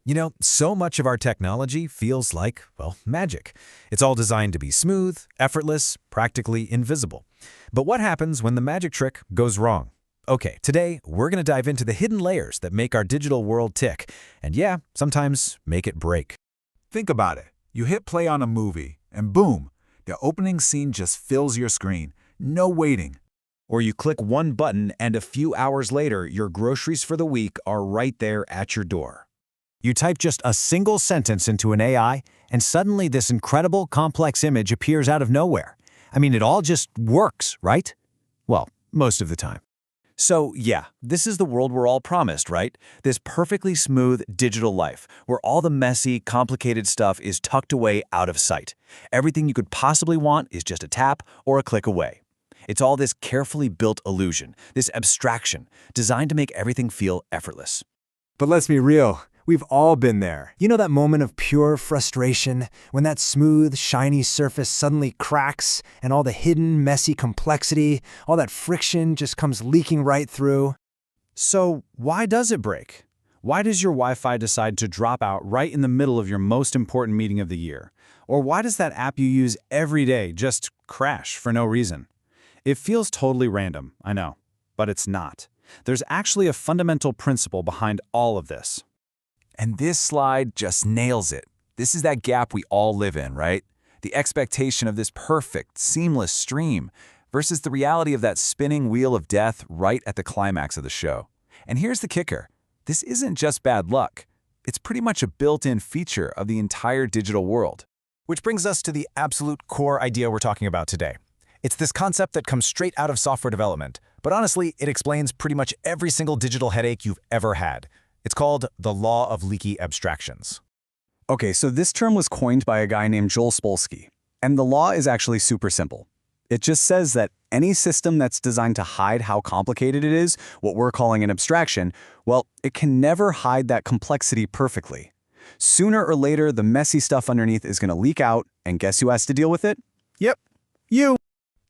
You know, so much of our technology feels like, well, magic. It's all designed to be smooth, effortless, practically invisible. But what happens when the magic trick goes wrong? Okay, today we're going to dive into the hidden layers that make our digital world tick, and yeah, sometimes make it break. Think about it. You hit play on a movie, and boom, the opening scene just fills your screen. No waiting. Or you click one button and a few hours later, your groceries for the week are right there at your door. You type just a single sentence into an AI, and suddenly this incredible, complex image appears out of nowhere. I mean, it all just works, right? Well, most of the time. So yeah, this is the world we're all promised, right? This perfectly smooth digital life, where all the messy, complicated stuff is tucked away out of sight. Everything you could possibly want is just a tap or a click away. It's all this carefully built illusion, this abstraction, designed to make everything feel effortless. But let's be real. We've all been there. You know that moment of pure frustration when that smooth, shiny surface suddenly cracks and all the hidden, messy complexity, all that friction just comes leaking right through? So why does it break? Why does your Wi-Fi decide to drop out right in the middle of your most important meeting of the year? Or why does that app you use every day just crash for no reason? It feels totally random, I know, but it's not. There's actually a fundamental principle behind all of this. And this slide just nails it. This is that gap we all live in, right? The expectation of this perfect, seamless stream versus the reality of that spinning wheel of death right at the climax of the show. And here's the kicker. This isn't just bad luck. It's pretty much a built-in feature of the entire digital world. Which brings us to the absolute core idea we're talking about today. It's this concept that comes straight out of software development, but honestly, it explains pretty much every single digital headache you've ever had. It's called the law of leaky abstractions. Okay, so this term was coined by a guy named Joel Spolsky, and the law is actually super simple. It just says that any system that's designed to hide how complicated it is, what we're calling an abstraction, well, it can never hide that complexity perfectly. Sooner or later, the messy stuff underneath is going to leak out, and guess who has to deal with it? Yep, you.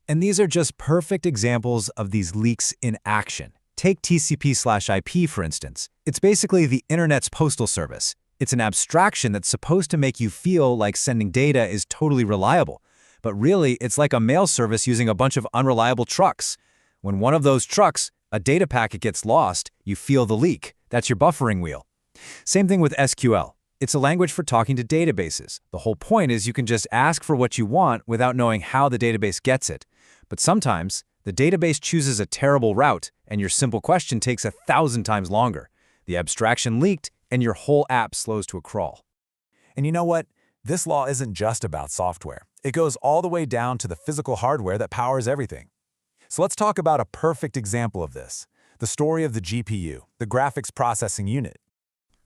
And these are just perfect examples of these leaks in action. Take TCP/IP, for instance. It's basically the internet's postal service. It's an abstraction that's supposed to make you feel like sending data is totally reliable. But really, it's like a mail service using a bunch of unreliable trucks. When one of those trucks, a data packet gets lost, you feel the leak. That's your buffering wheel. Same thing with SQL. It's a language for talking to databases. The whole point is you can just ask for what you want without knowing how the database gets it. But sometimes, the database chooses a terrible route, and your simple question takes 1,000 times longer. The abstraction leaked, and your whole app slows to a crawl. And you know what? This law isn't just about software. It goes all the way down to the physical hardware that powers everything. So let's talk about a perfect example of this, the story of the GPU, the graphics processing unit.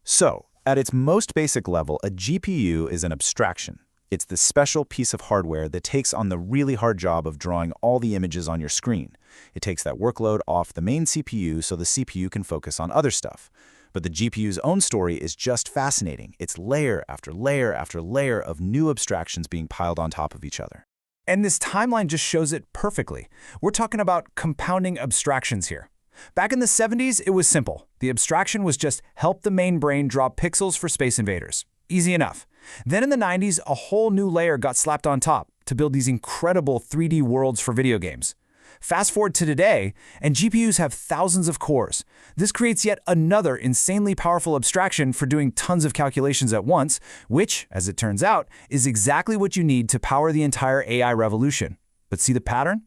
So, at its most basic level, a GPU is an abstraction. It's the special piece of hardware that takes on the really hard job of drawing all the images on your screen. It takes that workload off the main CPU so the CPU can focus on other stuff. But the GPU's own story is just fascinating. It's layer after layer after layer of new abstractions being piled on top of each other. And this timeline just shows it perfectly. We're talking about compounding abstractions here. Back in the 70s, it was simple. The abstraction was just help the main brain draw pixels for Space Invaders. Easy enough. Then in the 90s, a whole new layer got slapped on top to build these incredible 3D worlds for video games. Fast forward to today, and GPUs have thousands of cores. This creates yet another insanely powerful abstraction for doing tons of calculations at once, which, as it turns out, is exactly what you need to power the entire AI revolution. But see the pattern?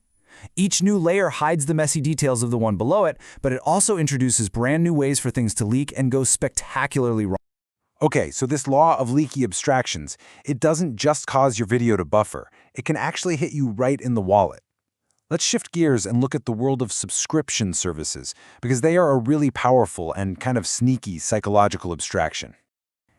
Each new layer hides the messy details of the one below it, but it also introduces brand new ways for things to leak and go spectacularly wrong. Okay, so this law of leaky abstractions, it doesn't just cause your video to buffer. It can actually hit you right in the wallet. Let's shift gears and look at the world of subscription services, because they are a really powerful and kind of sneaky psychological abstraction.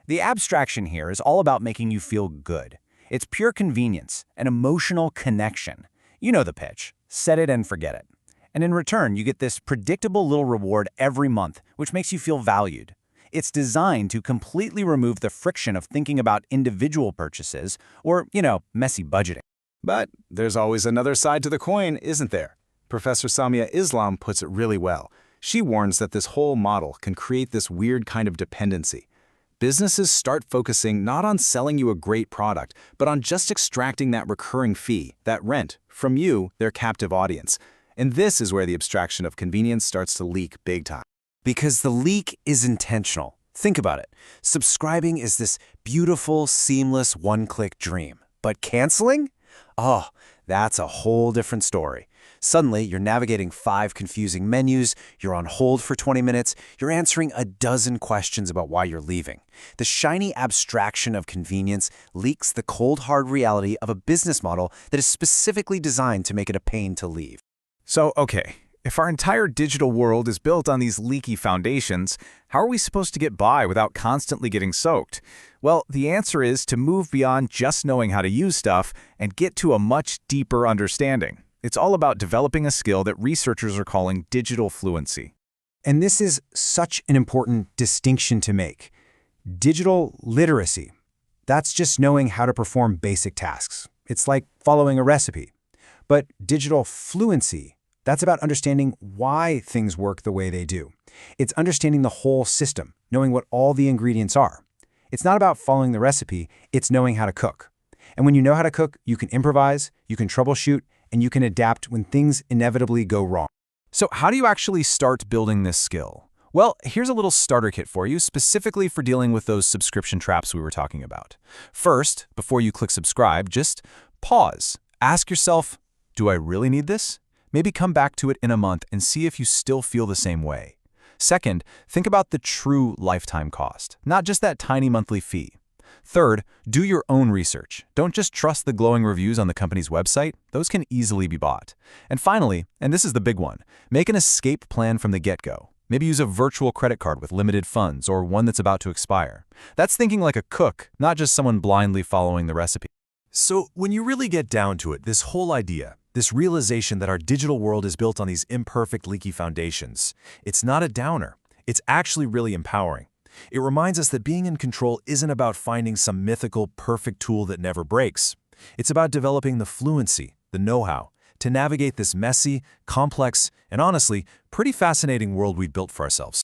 The abstraction here is all about making you feel good. It's pure convenience, an emotional connection. You know the pitch. Set it and forget it. And in return, you get this predictable little reward every month, which makes you feel valued. It's designed to completely remove the friction of thinking about individual purchases or, messy budgeting. But there's always another side to the coin, isn't there? Professor Samia Islam puts it really well. She warns that this whole model can create this weird kind of dependency. Businesses start focusing not on selling you a great product, but on just extracting that recurring fee, that rent, from you, their captive audience. And this is where the abstraction of convenience starts to leak big time. Because the leak is intentional. Think about it. Subscribing is this beautiful, seamless one-click dream. But canceling? Oh, that's a whole different story. Suddenly, you're navigating 5 confusing menus, you're on hold for 20 minutes, you're answering a dozen questions about why you're leaving. The shiny abstraction of convenience leaks the cold, hard reality of a business model that is specifically designed to make it a pain to leave. So, okay, if our entire digital world is built on these leaky foundations, how are we supposed to get by without constantly getting soaked? Well, the answer is to move beyond just knowing how to use stuff and get to a much deeper understanding. It's all about developing a skill that researchers are calling digital fluency. And this is such an important distinction to make. Digital literacy. That's just knowing how to perform basic tasks. It's like following a recipe. But digital fluency, that's about understanding why things work the way they do. It's understanding the whole system, knowing what all the ingredients are. It's not about following the recipe, it's knowing how to cook. And when you know how to cook, you can improvise, you can troubleshoot, and you can adapt when things inevitably go wrong. So how do you actually start building this skill? Well, here's a little starter kit for you, specifically for dealing with those subscription traps we were talking about. First, before you click subscribe, just pause. Ask yourself, do I really need this? Maybe come back to it in a month and see if you still feel the same way. Second, think about the true lifetime cost, not just that tiny monthly fee. Third, do your own research. Don't just trust the glowing reviews on the company's website. Those can easily be bought. And finally, and this is the big one, make an escape plan from the get-go. Maybe use a virtual credit card with limited funds or one that's about to expire. That's thinking like a cook, not just someone blindly following the recipe. So when you really get down to it, this whole idea, this realization that our digital world is built on these imperfect, leaky foundations, it's not a downer. It's actually really empowering. It reminds us that being in control isn't about finding some mythical, perfect tool that never breaks. It's about developing the fluency, the know-how, to navigate this messy, complex, and honestly, pretty fascinating world we'd built for ourselves.